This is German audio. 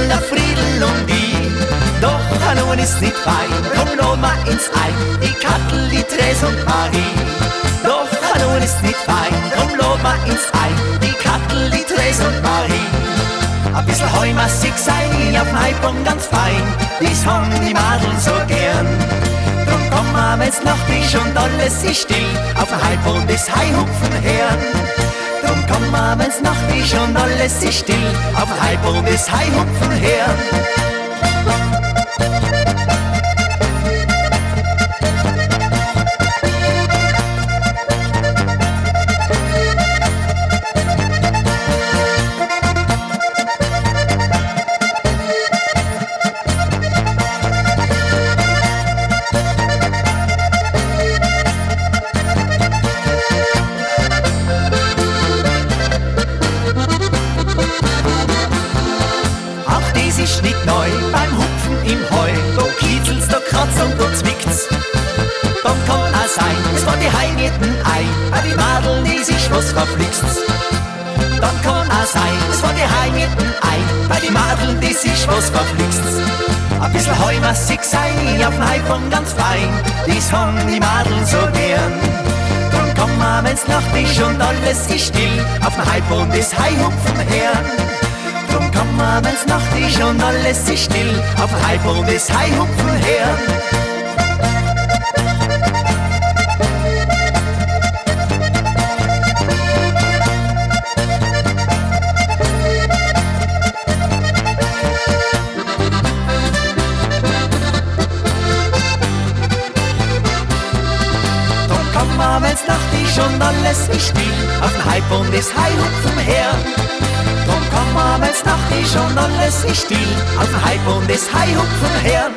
der Friedel und ich. Doch nun ist nicht fein, drum lohn ma ins Ei, die Kattel, die Therese und Marie. Doch nun ist nicht fein, drum lohn ma ins Ei, die Kattel, die Therese und Marie. Ein bisschen heumassig sein, auf den Heibung ganz fein, dies haben die Madeln so gern. Drum komm ma, wenn's Nacht ist und alles ist still, auf den Heibung des Heihupfen her. Drum komm ma, wenn's Nacht ist und alles ist still, auf den Heibung des Heihupfen her. Ist nicht neu beim Hupfen im Heu, da kitzelt's, da kratzt und da zwickt's. Dann kann auch sein, es war die Heimierten ein, bei die Madeln, die sich was verflixt. Dann kann auch sein, es war die Heimierten ein, bei die Madeln, die sich was verflixt. Ein bisschen heumassig sein, auf den Heibung ganz fein, dies haben die Madeln so gern. Drum komm ma, wenn's Nacht ist und alles ist still, auf den Heibung des Heihupfen her. Drum komm ma, wenn's Nacht ist und alles ist still, auf den Heibung des Heihupfen her. Drum komm ma, wenn's Nacht ist und alles ist still, auf den Heibung des Heihupfen her. Drum komm ma, wenn's Nacht ist und alles ist still, auf den Heibung des Heihupfen her.